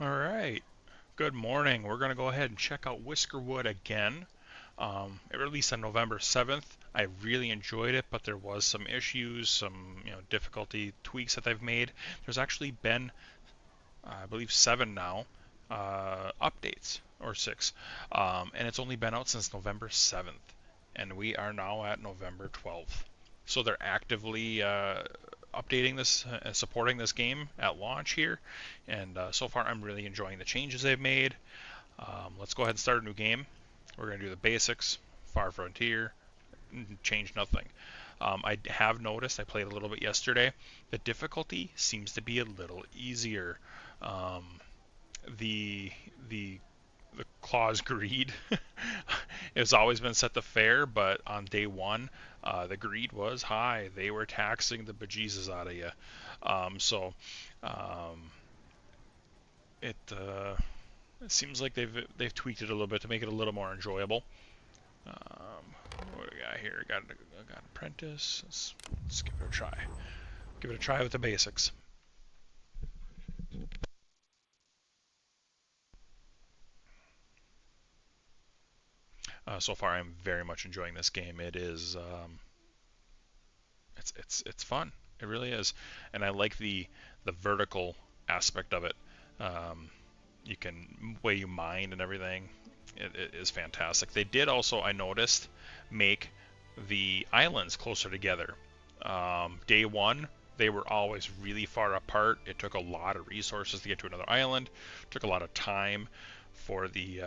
All right. Good morning. We're going to go ahead and check out Wiskerwood again. It released on November 7th. I really enjoyed it, but there was some issues, some difficulty tweaks that they've made. There's actually been, I believe, 7 now updates or 6, and it's only been out since November 7th, and we are now at November 12th. So they're actively updating this and supporting this game at launch here, and so far I'm really enjoying the changes they've made. Let's go ahead and start a new game. We're going to do the basics, Far Frontier, change nothing. I have noticed, I played a little bit yesterday, the difficulty seems to be a little easier. Um, the the the clause greed has always been set to fair, but on day one, the greed was high. They were taxing the bejesus out of you. So um, it seems like they've tweaked it a little bit to make it a little more enjoyable. What do we got here? Got an apprentice. Let's give it a try. Give it a try with the basics. So far, I'm very much enjoying this game. It is it's fun. It really is, and I like the vertical aspect of it. Um, you can way you mine and everything. It is fantastic. They did also, I noticed, make the islands closer together. Day one, they were always really far apart. It took a lot of resources to get to another island. It took a lot of time for the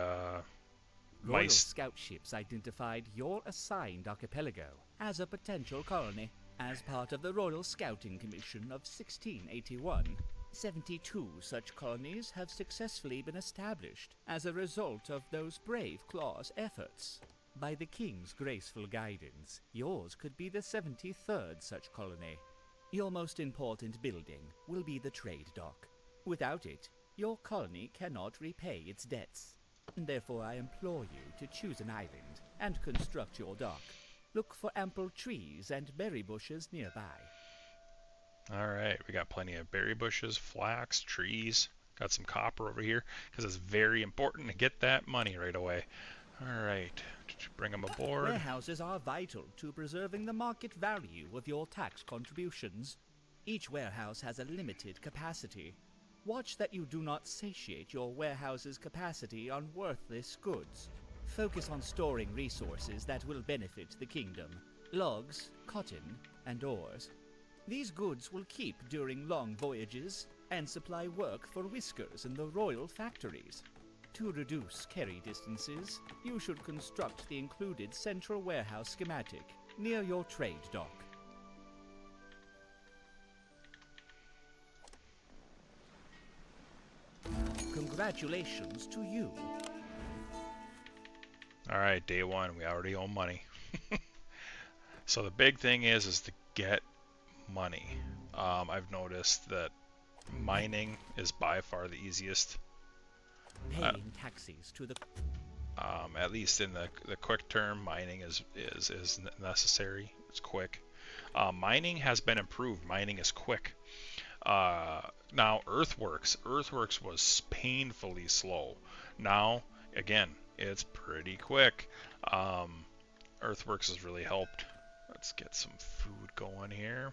Royal mice. Scout ships identified your assigned archipelago as a potential colony. As part of the Royal Scouting Commission of 1681, 72 such colonies have successfully been established as a result of those brave Claw's efforts. By the King's graceful guidance, yours could be the 73rd such colony. Your most important building will be the trade dock. Without it, your colony cannot repay its debts. Therefore, I implore you to choose an island and construct your dock. Look for ample trees and berry bushes nearby. All right, we got plenty of berry bushes, flax, trees. Got some copper over here because it's very important to get that money right away. All right, bring them aboard. Warehouses are vital to preserving the market value of your tax contributions. Each warehouse has a limited capacity. Watch that you do not satiate your warehouse's capacity on worthless goods. Focus on storing resources that will benefit the kingdom: logs, cotton, and ores. These goods will keep during long voyages and supply work for whiskers in the royal factories. To reduce carry distances, you should construct the included central warehouse schematic near your trade dock. Congratulations to you. All right, day one, we already owe money. So the big thing is to get money. I've noticed that mining is by far the easiest. Paying taxes to the At least in the quick term, mining is necessary. It's quick. Mining has been improved. Mining is quick. Now Earthworks was painfully slow. Now again, it's pretty quick. Earthworks has really helped. Let's get some food going here.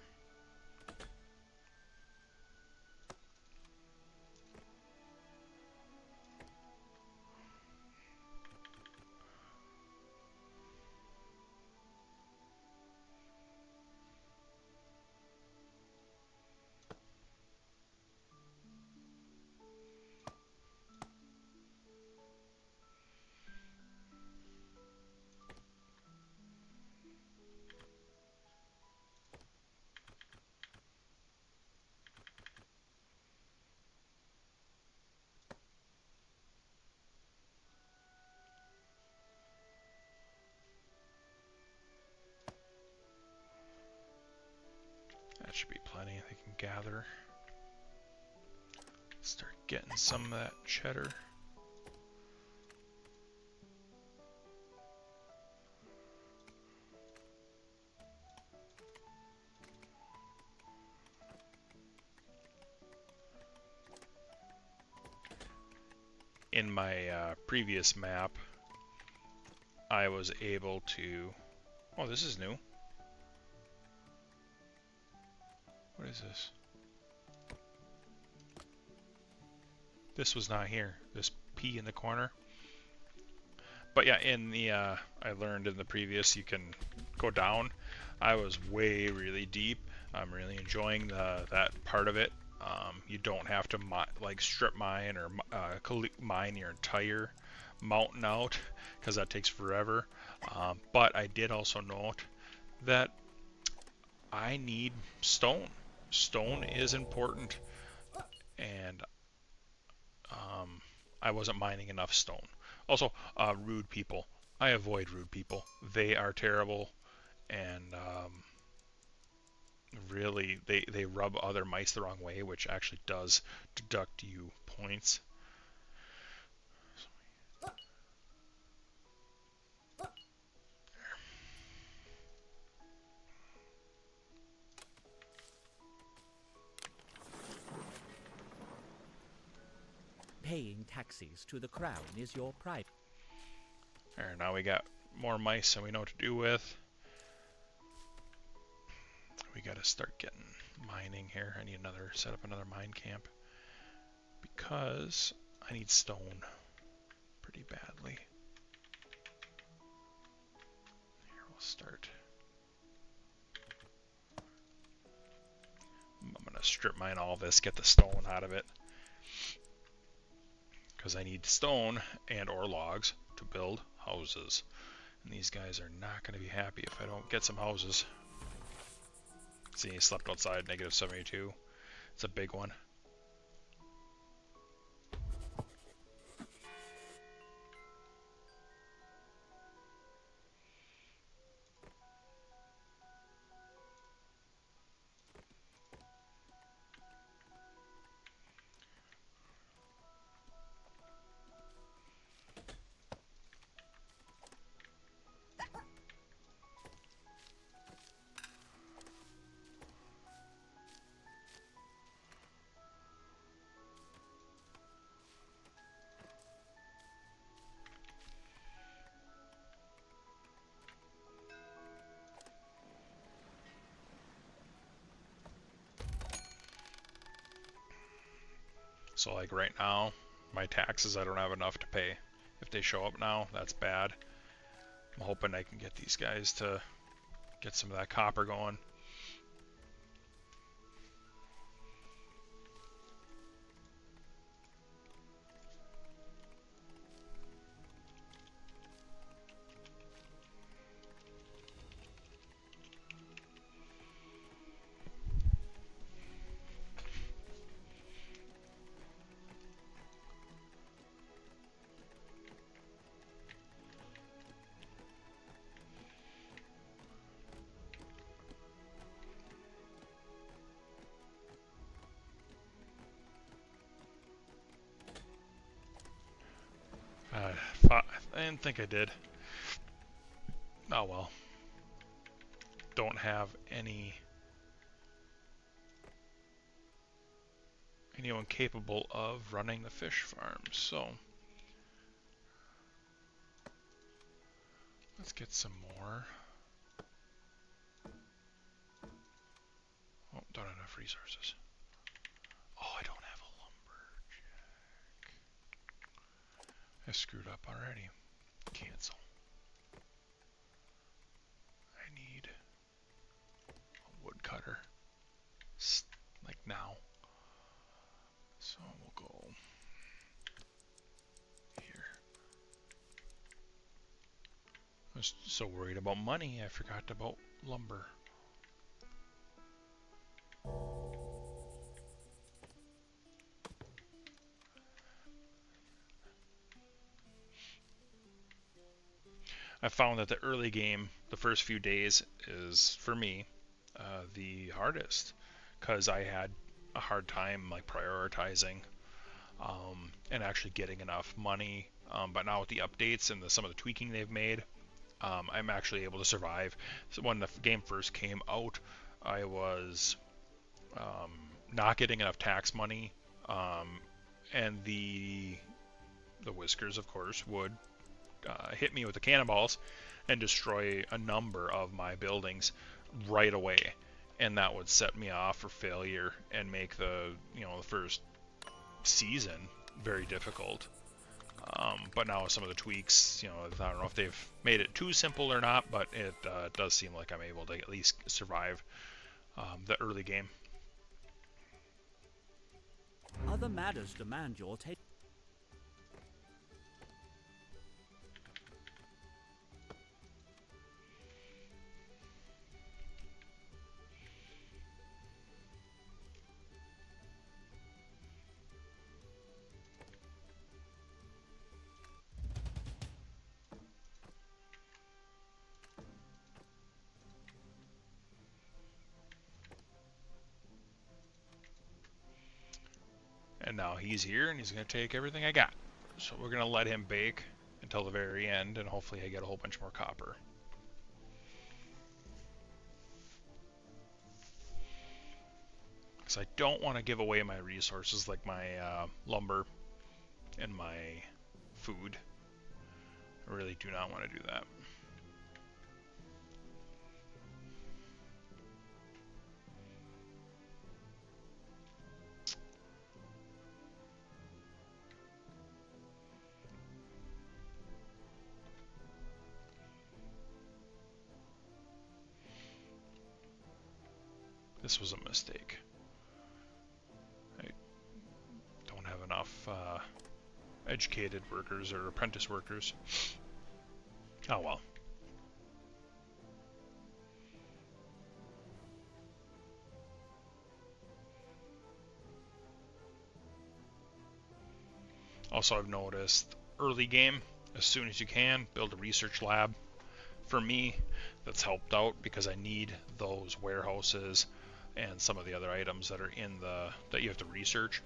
That should be plenty. They can gather. Start getting some of that cheddar. in my previous map, I was able to... Oh, this is new. What is this? This was not here. This P in the corner. But yeah, in the I learned in the previous you can go down. I was way really deep. I'm really enjoying that part of it. You don't have to like strip mine or mine your entire mountain out because that takes forever. But I did also note that I need stone. Stone is important, and I wasn't mining enough stone. Also, rude people. I avoid rude people. They are terrible, and really, they rub other mice the wrong way, which actually does deduct you points. Paying taxes to the crown is your private. There, now we got more mice than we know what to do with. We got to start getting mining here. I need set up another mine camp because I need stone pretty badly. Here, we'll start. I'm gonna strip mine all this, get the stone out of it, because I need stone and or logs to build houses. And these guys are not going to be happy if I don't get some houses. See, he slept outside, negative 72. It's a big one. So like right now, my taxes I don't have enough to pay. If they show up now, that's bad. I'm hoping I can get these guys to get some of that copper going. I didn't think I did. Oh well. Don't have anyone capable of running the fish farm, so let's get some more. Oh, don't have enough resources. Oh, I don't have a lumberjack. I screwed up already. Cancel. I need a woodcutter. Like now. So we'll go here. I was so worried about money, I forgot about lumber. I found that the early game, the first few days, is for me the hardest because I had a hard time like prioritizing and actually getting enough money. But now with the updates and some of the tweaking they've made, I'm actually able to survive. So when the game first came out, I was not getting enough tax money, and the the Whiskers, of course, would hit me with the cannonballs and destroy a number of my buildings right away, and that would set me off for failure and make the the first season very difficult. But now with some of the tweaks, I don't know if they've made it too simple or not, but it does seem like I'm able to at least survive the early game. Other matters demand your take. And now he's here, and he's going to take everything I got. So we're going to let him bake until the very end, and hopefully I get a whole bunch more copper. Because I don't want to give away my resources like my lumber and my food. I really do not want to do that. This was a mistake. I don't have enough educated workers or apprentice workers. Oh well. Also, I've noticed early game, as soon as you can, build a research lab. For me, that's helped out because I need those warehouses and some of the other items that are in that you have to research.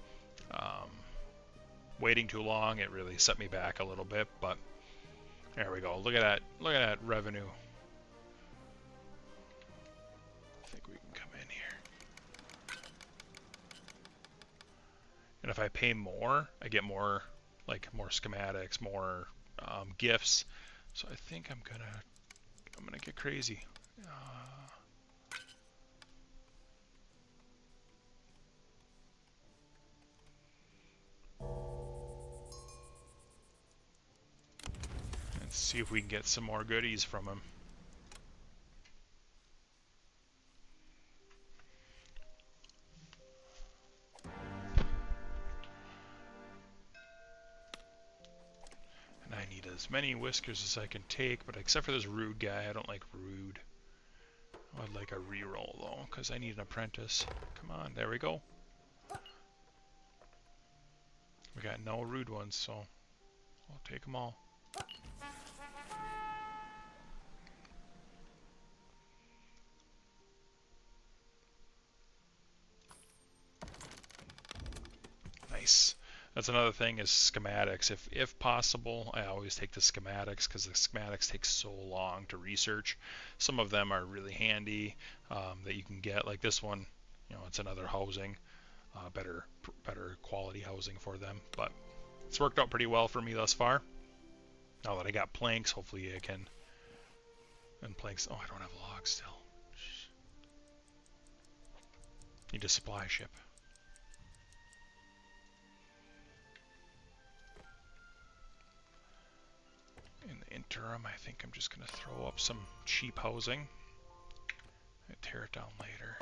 Waiting too long, it really set me back a little bit, but there we go. Look at that. Look at that revenue. I think we can come in here. And if I pay more, I get more, like more schematics, more gifts. So I think I'm gonna get crazy. Let's see if we can get some more goodies from him. And I need as many whiskers as I can take, but except for this rude guy, I don't like rude. I'd like a reroll though, because I need an apprentice. Come on, there we go. We got no rude ones, so I'll take them all. Nice. That's another thing is schematics. If possible, I always take the schematics because the schematics take so long to research. Some of them are really handy that you can get. Like this one, it's another housing, better quality housing for them. But it's worked out pretty well for me thus far. Now that I got planks, hopefully I can. And planks. Oh, I don't have logs still. Need a supply ship. In the interim, I think I'm just going to throw up some cheap housing and tear it down later.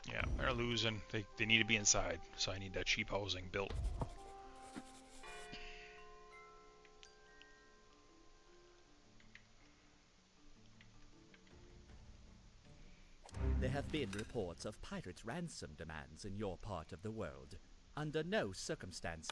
Yeah, they're losing. They need to be inside, so I need that cheap housing built. There have been reports of pirates' ransom demands in your part of the world. Under no circumstance.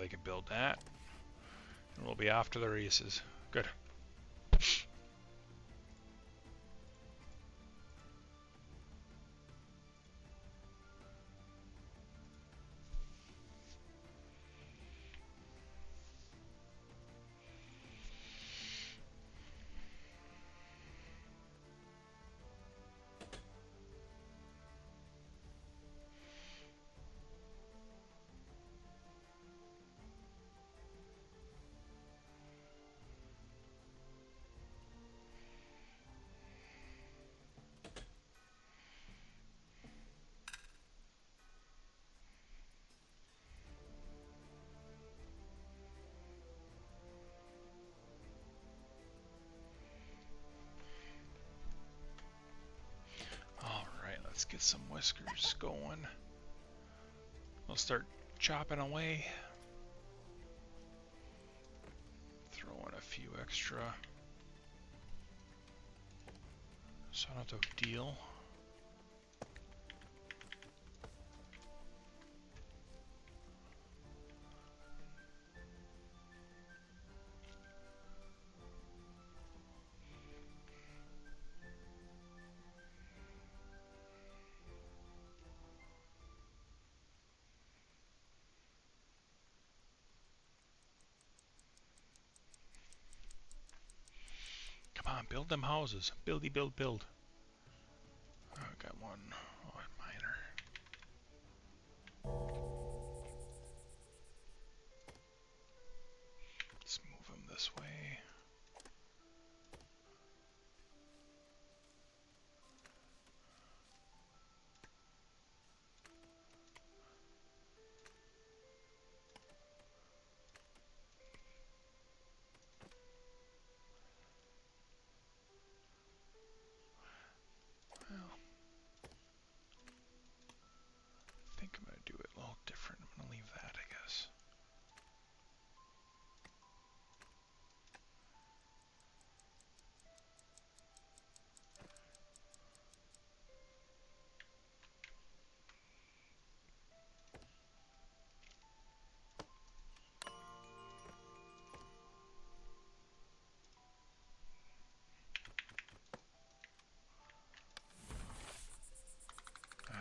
they can build that. And we'll be off to the races. Good. Alright, let's get some whiskers going. We'll start chopping away. Throw in a few extra so I don't have to deal. Come on, build them houses. Buildy, build, build. Oh, I got one. Oh, minor. Let's move them this way. Well, I think I'm going to do it a little different. I'm going to leave that, I guess.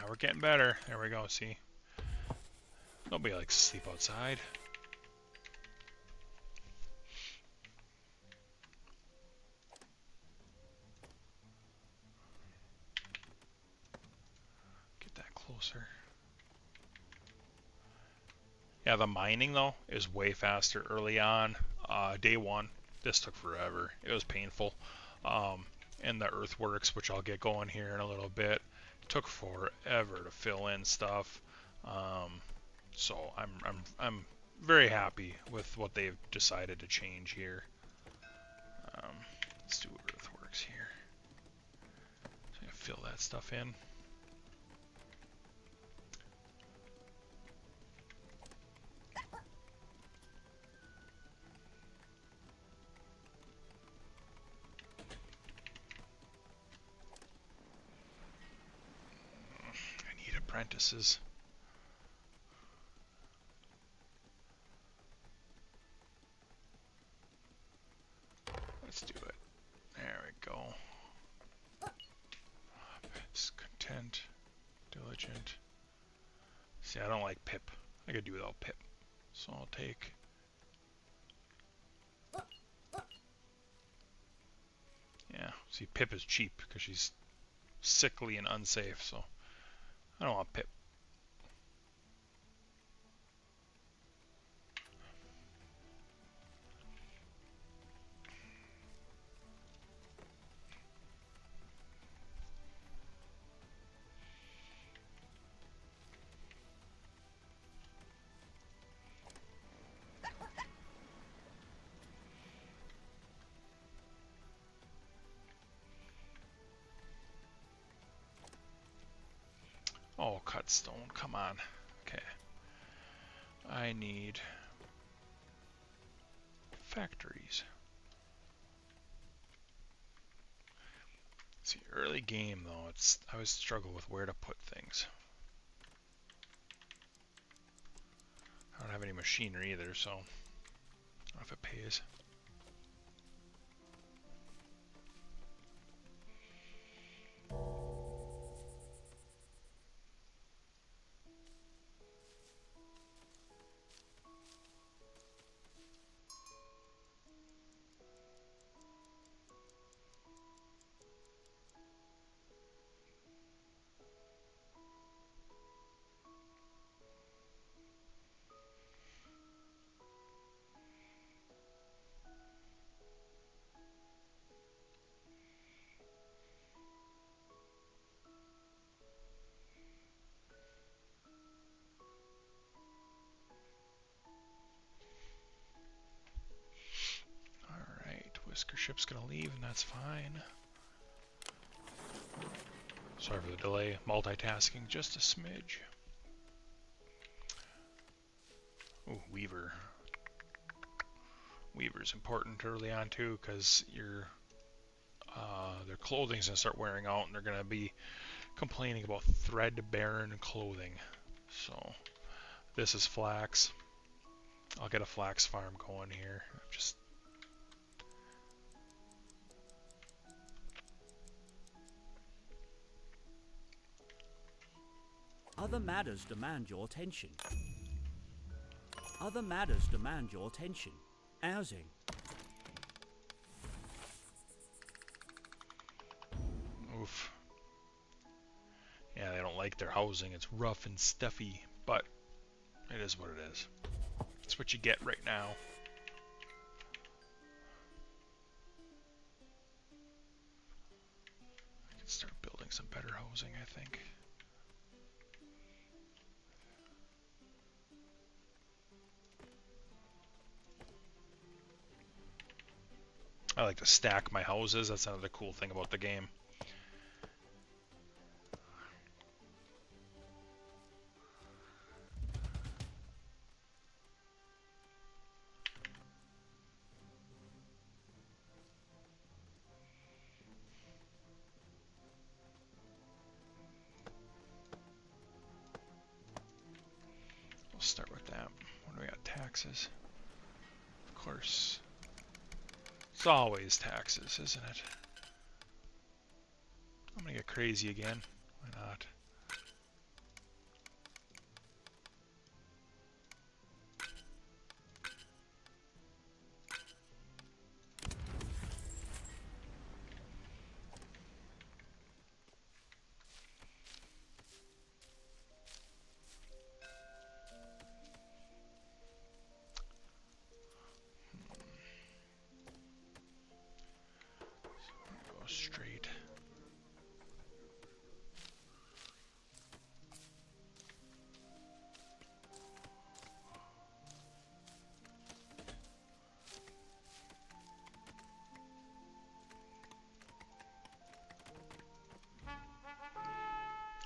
We're getting better. There we go, see? Nobody likes to sleep outside. Get that closer. Yeah, the mining, though, is way faster early on. Day one, this took forever. It was painful. And the earthworks, which I'll get going here in a little bit, took forever to fill in stuff. So I'm very happy with what they've decided to change here. Let's do earthworks here. So I'm gonna fill that stuff in. I need apprentices. Let's do it. There we go. It's content, diligent. See, I don't like Pip. I could do without Pip. So I'll take... Yeah, see, Pip is cheap because she's sickly and unsafe, so I don't want Pip. Oh, cut stone, come on. Okay. I need factories. See, early game though, I always struggle with where to put things. I don't have any machinery either, so I don't know if it pays. Alright, Whisker ship's gonna leave, and that's fine. Sorry for the delay. Multitasking just a smidge. Ooh, Weaver. Weaver's important early on too, because their clothing's gonna start wearing out, and they're gonna be complaining about thread-barren clothing. So this is flax. I'll get a flax farm going here. Just Other matters demand your attention. Other matters demand your attention. Housing. oof. Yeah, they don't like their housing. It's rough and stuffy, but it is what it is. It's what you get right now. I can start building some better housing, I think. I like to stack my houses. That's another cool thing about the game. We'll start with that. What do we got? Taxes. Of course. It's always taxes, isn't it? I'm gonna get crazy again. Why not? Go straight.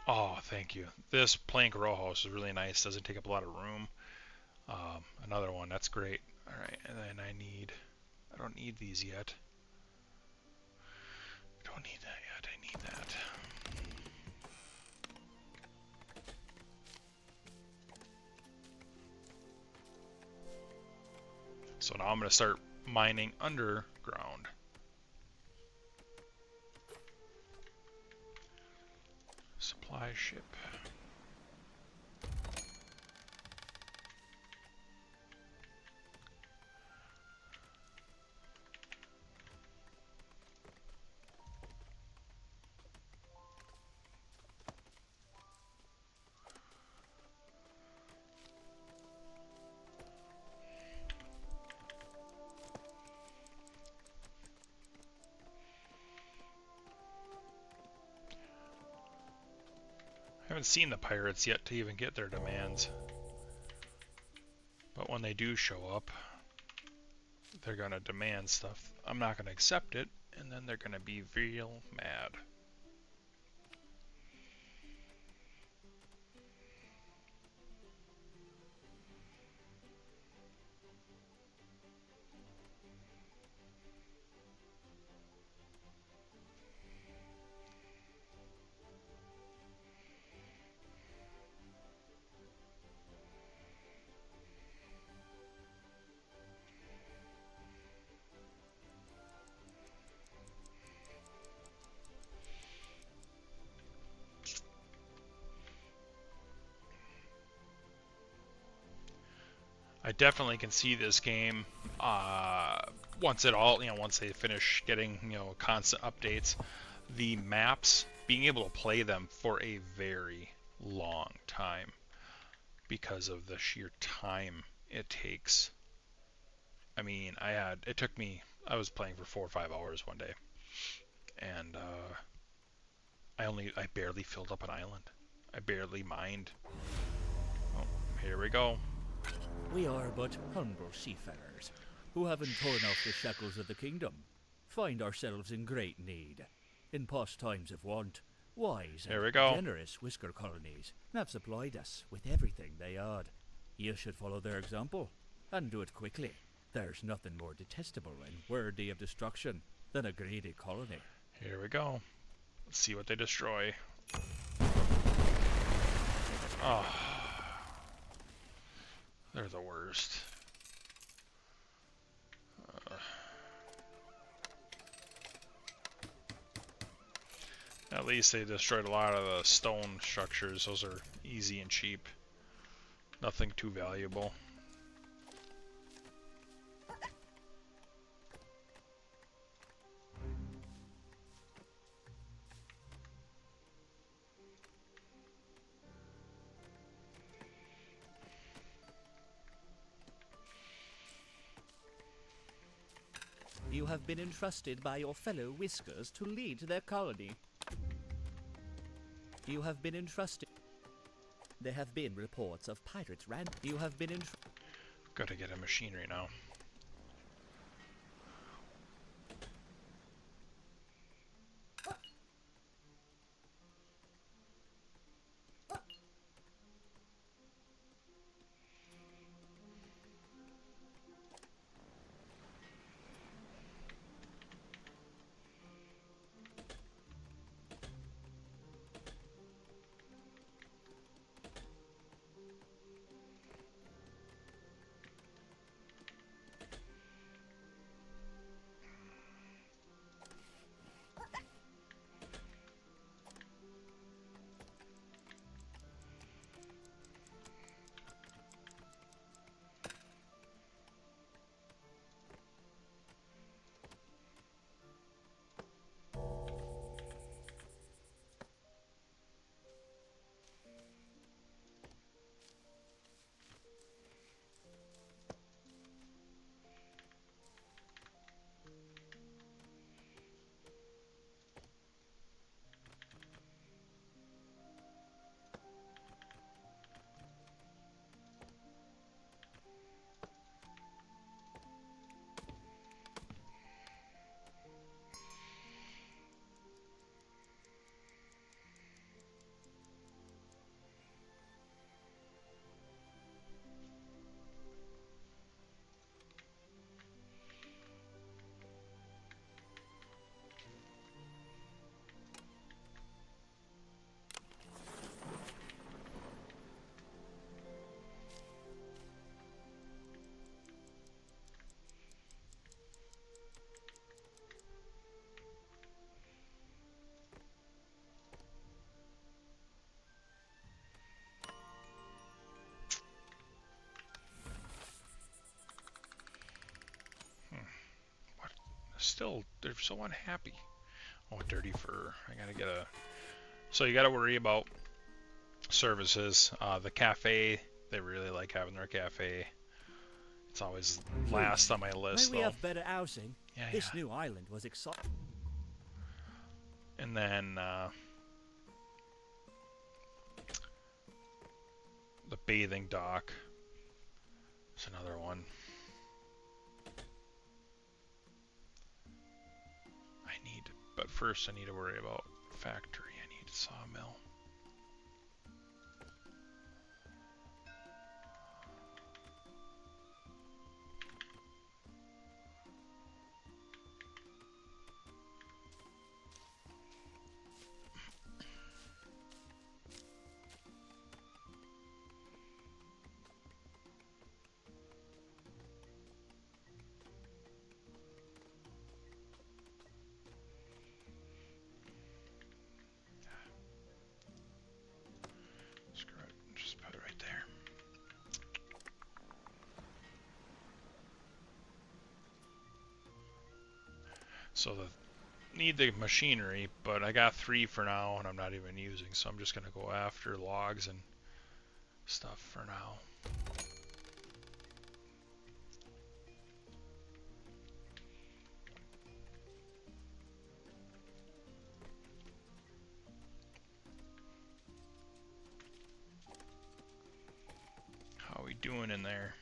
Oh, thank you. This plank row house is really nice. Doesn't take up a lot of room. Another one. That's great. All right, and then I don't need these yet. Don't need that yet. I need that. So now I'm going to start mining underground. Supply ship. I haven't seen the pirates yet to even get their demands. But when they do show up, they're going to demand stuff. I'm not going to accept it, and then they're going to be real mad. definitely can see this game once once they finish getting constant updates, the maps being able to play them for a very long time because of the sheer time it takes. I mean, I was playing for 4 or 5 hours one day, and I barely filled up an island. I barely mined. Oh, here we go. We are but humble seafarers, who having torn off the shackles of the kingdom, find ourselves in great need. In past times of want, wise Here and we go. generous Whisker colonies have supplied us with everything they had. You should follow their example, and do it quickly. There's nothing more detestable and worthy of destruction than a greedy colony. Here we go. Let's see what they destroy. Oh, they're the worst. At least they destroyed a lot of the stone structures. Those are easy and cheap. Nothing too valuable. You have been entrusted by your fellow Whiskers to lead their colony. You have been entrusted. There have been reports of pirates ran. You have been Gotta get a machinery now. What? Still, they're so unhappy. Oh, dirty fur. I gotta get a... So you gotta worry about services. The cafe, they really like having their cafe. It's always last on my May list, we though. have better housing? Yeah, This yeah. new island was exciting. And then the bathing dock is another one. But first I need to worry about factory. I need a sawmill. So need the machinery, but I got 3 for now and I'm not even using, so I'm just gonna go after logs and stuff for now. How are we doing in there?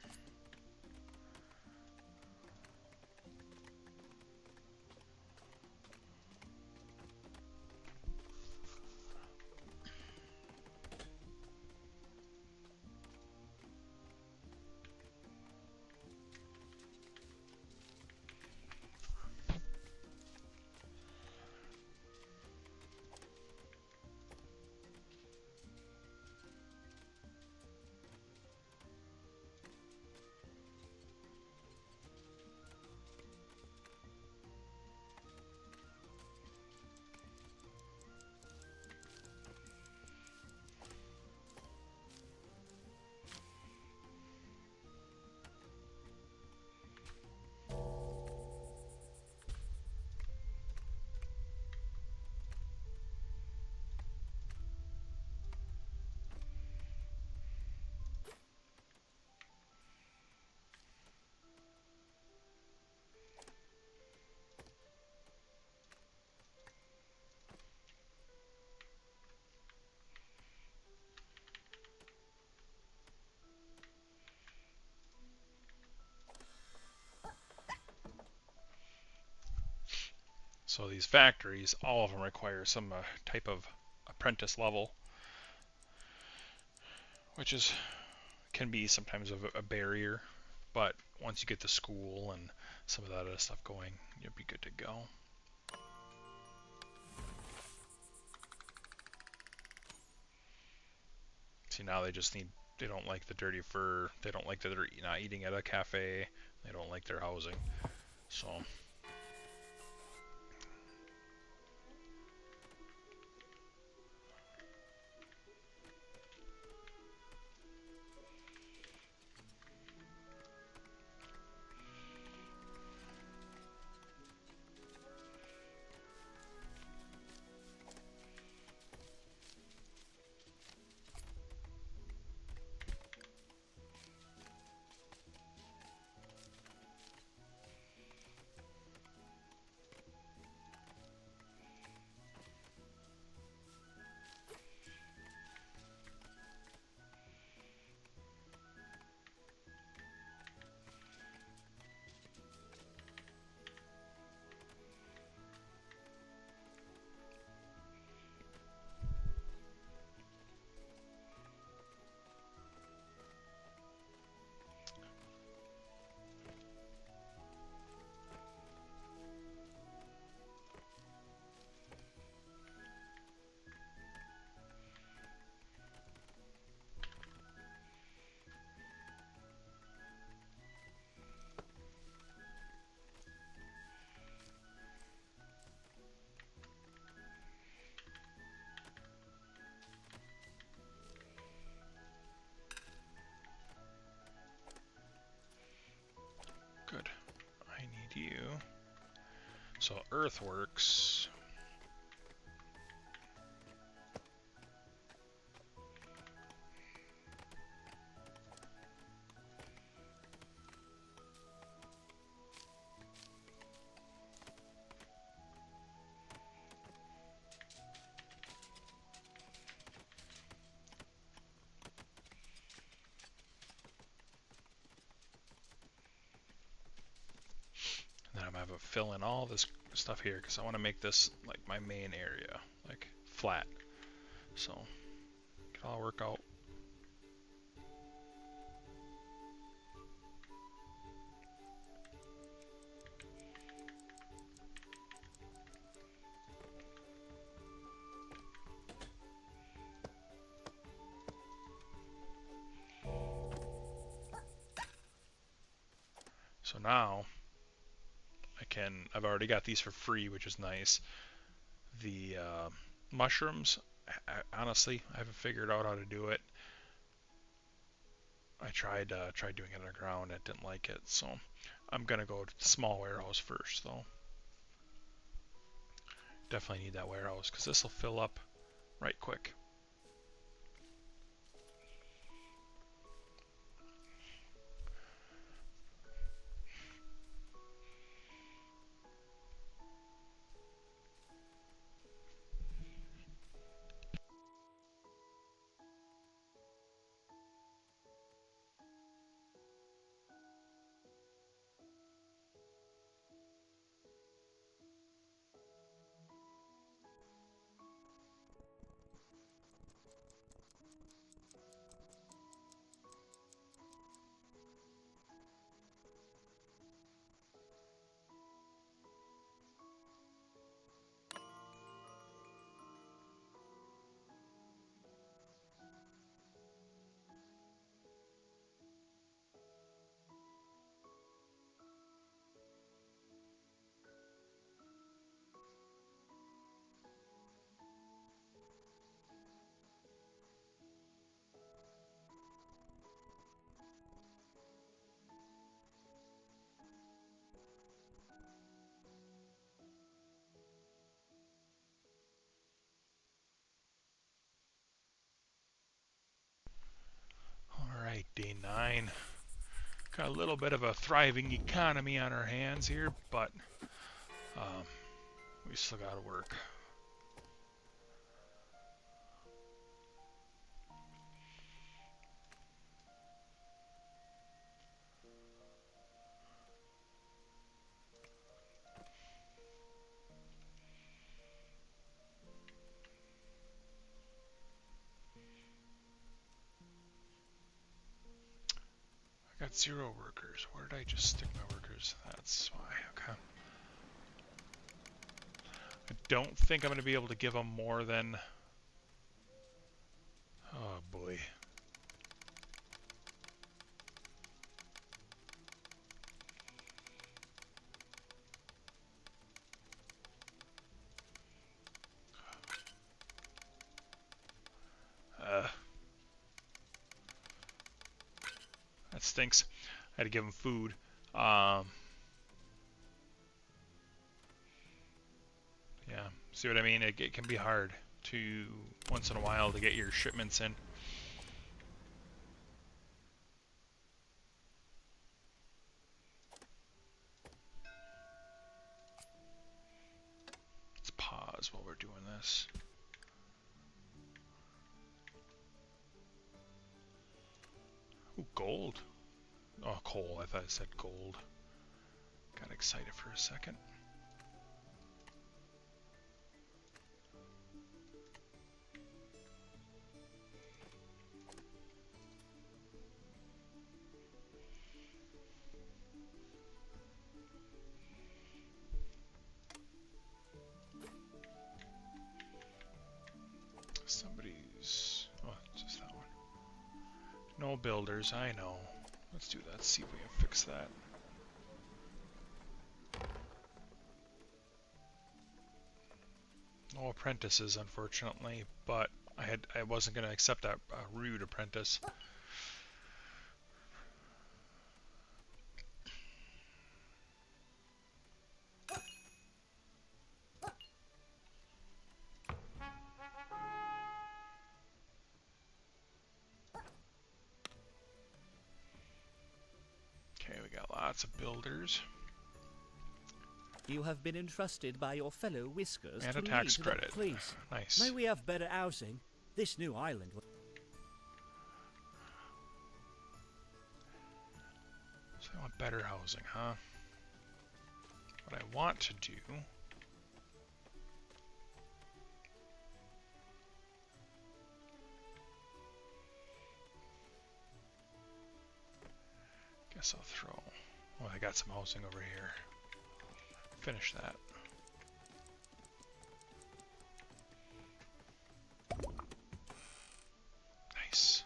So these factories, all of them require some type of apprentice level, which is can be sometimes a barrier, but once you get to school and some of that other stuff going, you'll be good to go. See, now they don't like the dirty fur, they don't like that they're not eating at a cafe, they don't like their housing. Good. I need you. So earthworks. And then I'm gonna have to fill in all this stuff here because I want to make this like my main area, like flat. So it can all work out. So now I've already got these for free, which is nice. The mushrooms, honestly, I haven't figured out how to do it. I tried doing it underground, I didn't like it, so I'm gonna go to the small warehouse first, though. Definitely need that warehouse because this will fill up right quick. Alright, day 9. Got a little bit of a thriving economy on our hands here, but we still gotta work. I got 0 workers. Where did I just stick my workers? That's why. Okay. I don't think I'm going to be able to give them more than... Oh boy. That stinks. I had to give them food. Yeah, see what I mean? It can be hard to, once in a while, to get your shipments in. Let's pause while we're doing this. Ooh, gold. Oh, coal. I thought I said gold. Got excited for a second. Somebody's... Oh, it's just that one. No builders, I know. Let's do that, see if we can fix that. No apprentices, unfortunately, but I wasn't going to accept that rude apprentice. Okay, we got lots of builders. You have been entrusted by your fellow Whiskers And to a tax lead credit. the police. Nice. May we have better housing? This new island will... So I want better housing, huh? What I want to do... Guess I'll throw... Oh, I got some housing over here. Finish that. Nice.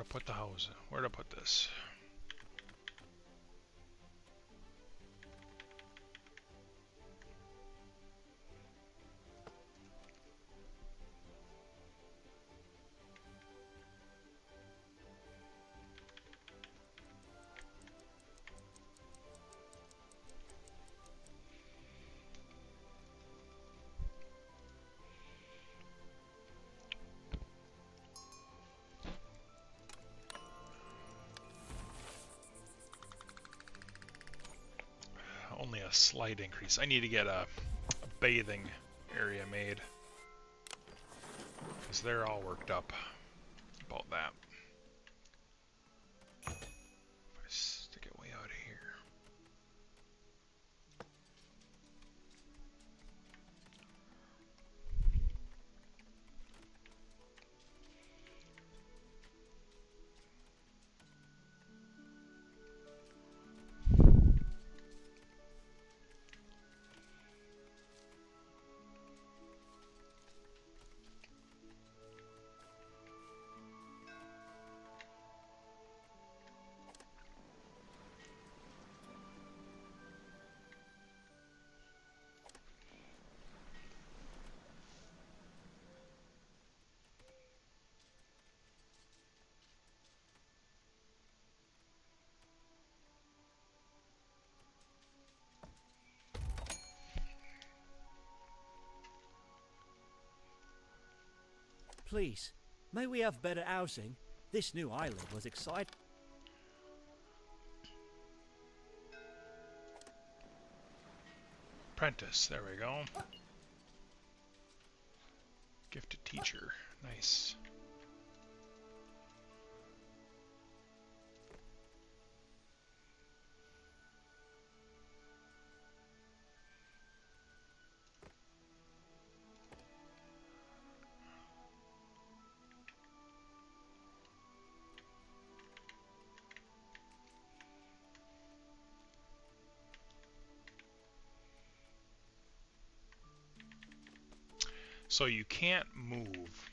to put the house? Where to put this? Only a slight increase. I need to get a bathing area made, because they're all worked up about that. If I stick it way out of here. Please, may we have better housing? This new island was exciting. Apprentice, there we go. Gifted teacher, nice. So you can't move,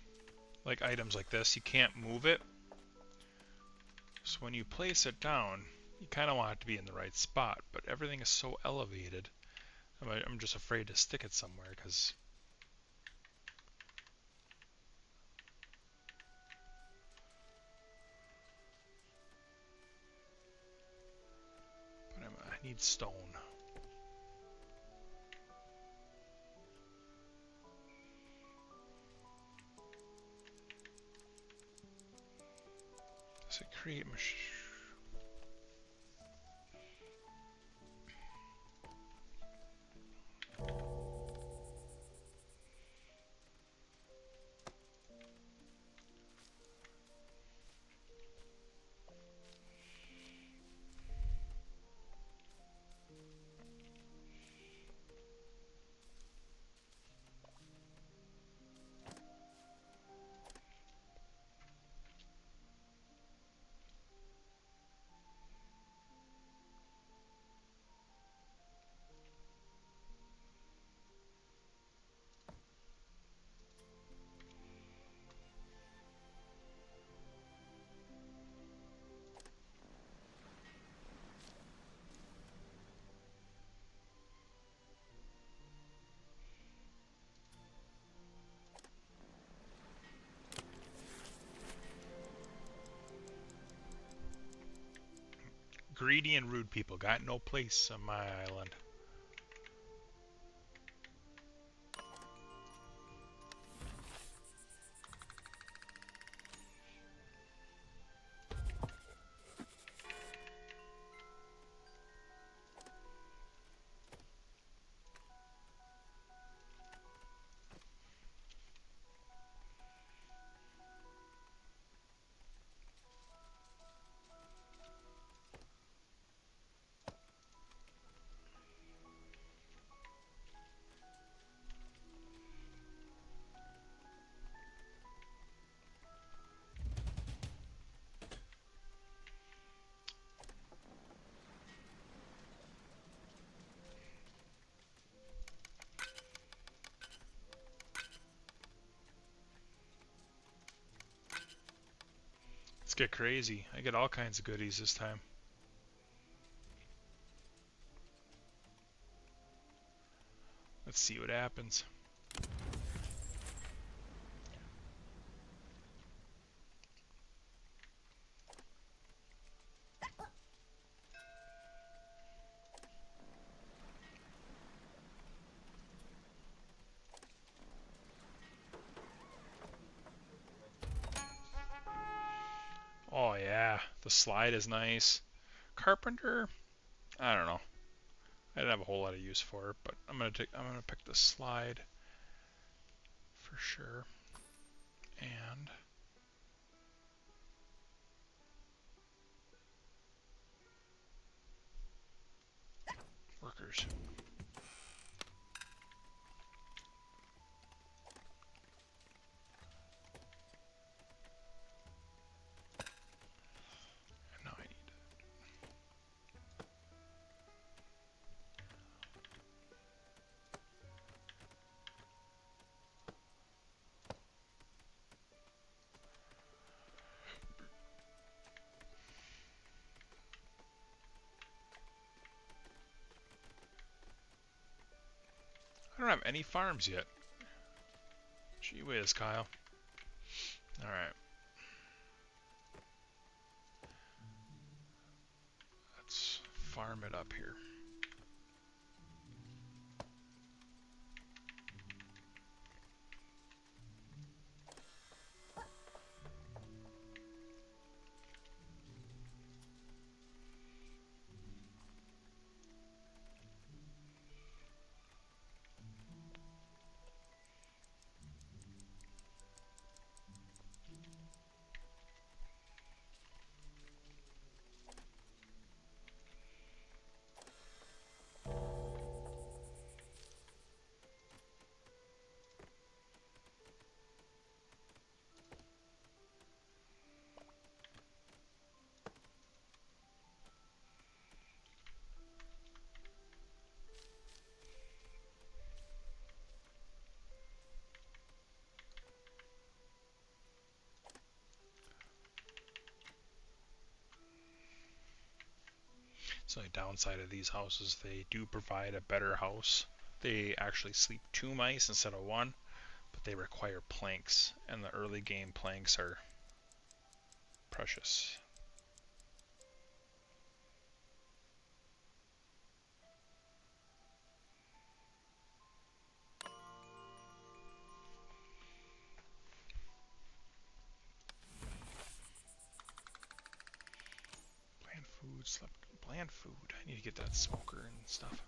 like items like this, you can't move it. So when you place it down, you kind of want it to be in the right spot, but everything is so elevated. I'm just afraid to stick it somewhere, because I need stone. Does it create greedy and rude people got no place on my island. get crazy. I get all kinds of goodies this time. Let's see what happens. Oh yeah, the slide is nice. Carpenter, I don't know. I didn't have a whole lot of use for it, but I'm gonna pick the slide for sure. And workers. And now I need. I don't have any farms yet. Gee whiz, Kyle. All right. Let's farm it up here. So the downside of these houses, they do provide a better house. They actually sleep 2 mice instead of 1, but they require planks, and the early game planks are precious. Bland food. I need to get that smoker and stuff.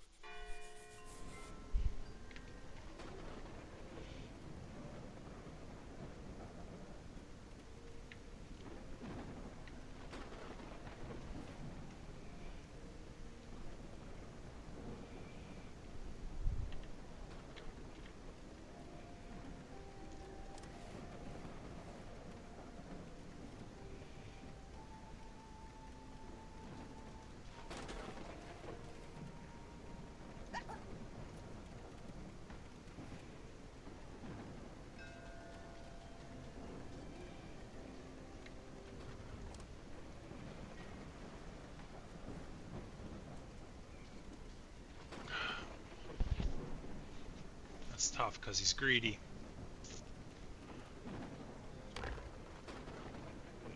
That's tough because he's greedy.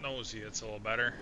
Nosy, it's a little better.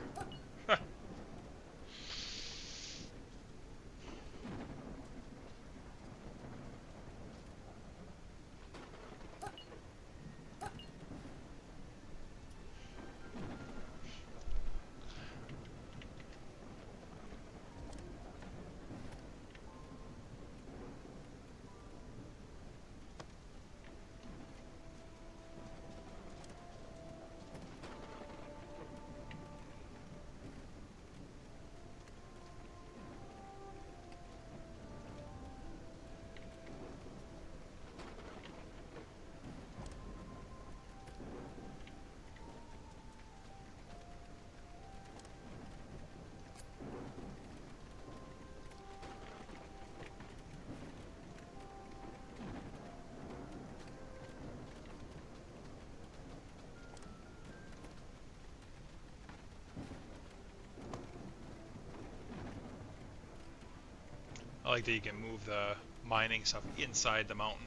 I like that you can move the mining stuff inside the mountain.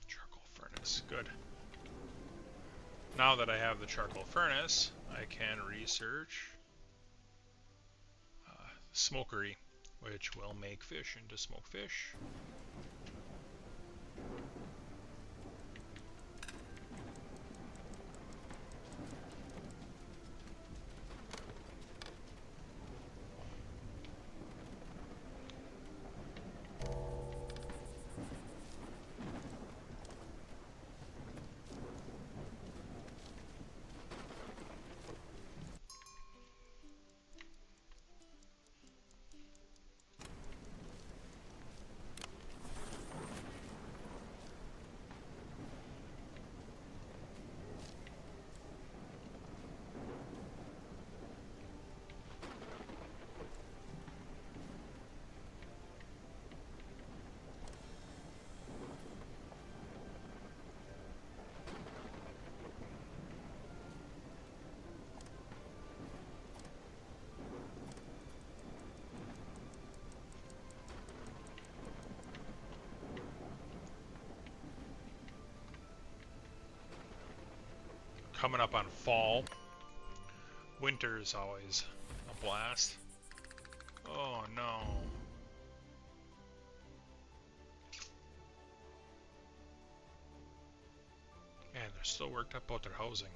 Charcoal furnace, good. Now that I have the charcoal furnace, I can research smokery, which will make fish into smoked fish. Coming up on fall. Winter is always a blast. Oh no. Man, they're still worked up about their housing.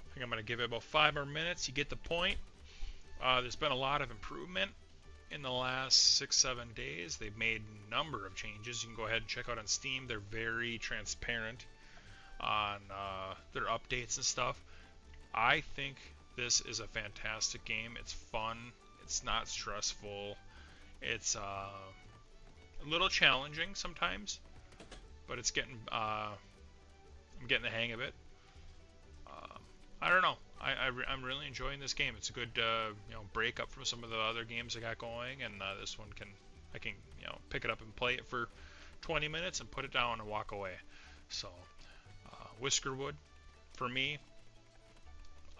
I think I'm going to give it about 5 more minutes. You get the point. There's been a lot of improvement in the last 6-7 days. They've made a number of changes. You can go ahead and check out on Steam. They're very transparent on their updates and stuff. I think this is a fantastic game. It's fun. It's not stressful. It's a little challenging sometimes, but it's getting I'm getting the hang of it. I don't know. I'm really enjoying this game. It's a good break up from some of the other games I got going, and this one I can pick it up and play it for 20 minutes and put it down and walk away. So Wiskerwood, for me,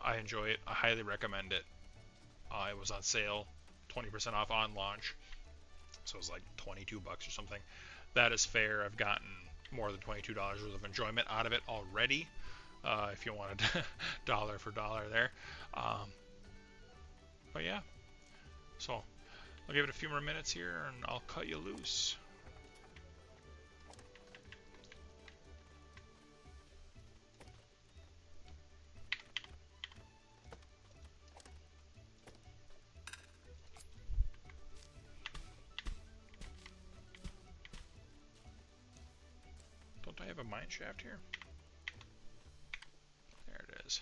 I enjoy it. I highly recommend it. It was on sale, 20% off on launch, so it was like 22 bucks or something. That is fair. I've gotten more than $22 worth of enjoyment out of it already. If you wanted dollar for dollar there. But yeah, so I'll give it a few more minutes here and I'll cut you loose. Don't I have a mine shaft here? There it is.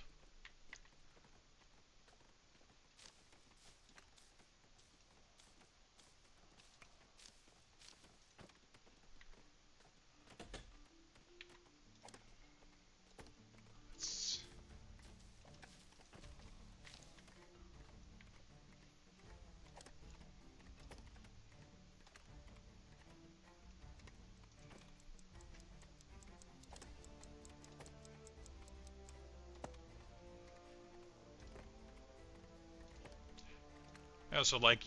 I also like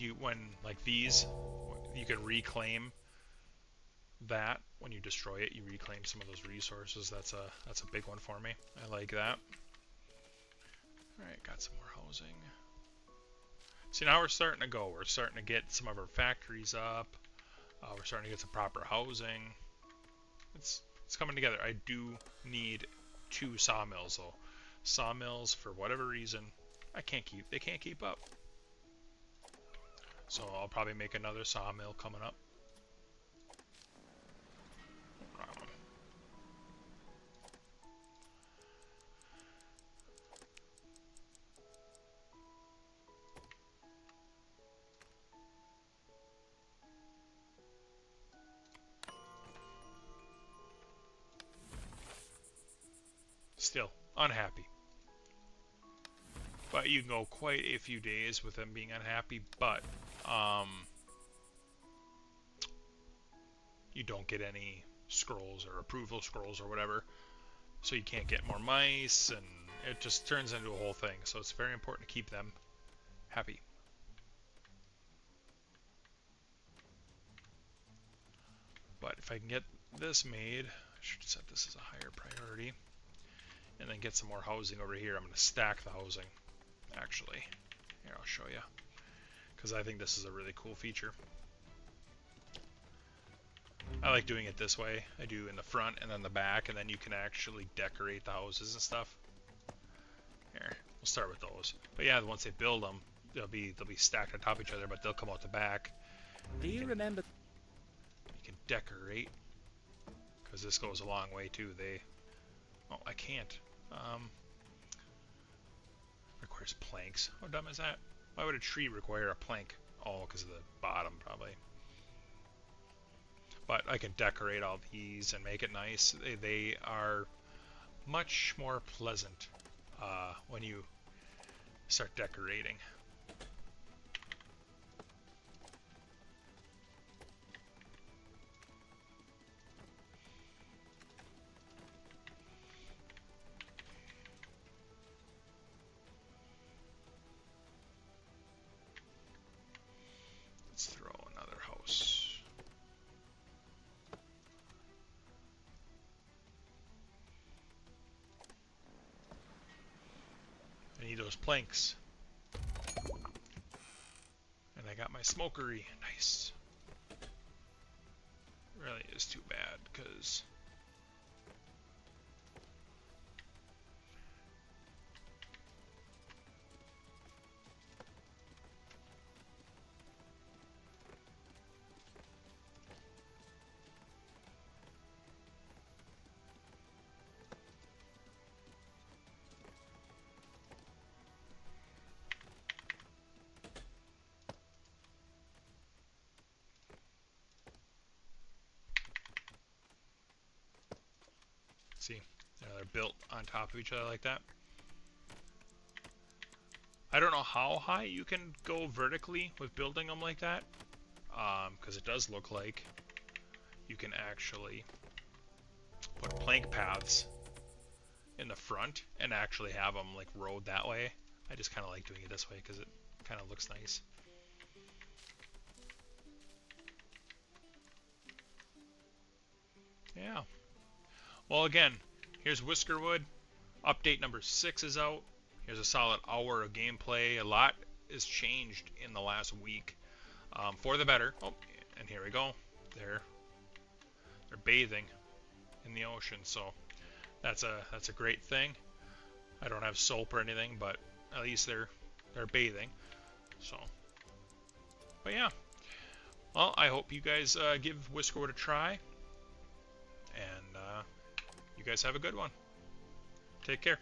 these, you can reclaim that when you destroy it. You reclaim some of those resources. That's a big one for me. I like that. All right, got some more housing. See, now we're starting to go. We're starting to get some of our factories up. We're starting to get some proper housing. It's coming together. I do need 2 sawmills though. Sawmills, for whatever reason, they can't keep up. So I'll probably make another sawmill coming up. Still unhappy. but you can go quite a few days with them being unhappy, but you don't get any scrolls or approval scrolls or whatever, so you can't get more mice, and it just turns into a whole thing. So it's very important to keep them happy. But if I can get this made, I should set this as a higher priority, and then get some more housing over here. I'm going to stack the housing, actually. Here, I'll show you, because I think this is a really cool feature. I like doing it this way. I do in the front and then the back, and then you can actually decorate the houses and stuff. Here, we'll start with those. But yeah, once they build them, they'll be stacked on top of each other, but they'll come out the back. Do you remember? You can decorate, because this goes a long way too. Oh, I can't. Requires planks. How dumb is that? Why would a tree require a plank? Oh, because of the bottom, probably. But I can decorate all these and make it nice. They are much more pleasant when you start decorating. Let's throw another house. I need those planks. And I got my smokery. Nice. Really is too bad, because see, they're built on top of each other like that. I don't know how high you can go vertically with building them like that, because it does look like you can actually put plank paths in the front and actually have them like road that way. I just kind of like doing it this way because it kind of looks nice. Yeah. Well, again, here's Wiskerwood. Update number 6 is out. Here's a solid hour of gameplay. A lot has changed in the last week for the better. Oh, and here we go. They're bathing in the ocean, so that's a great thing. I don't have soap or anything, but at least they're bathing. So, but yeah. Well, I hope you guys give Wiskerwood a try, and you guys have a good one. Take care.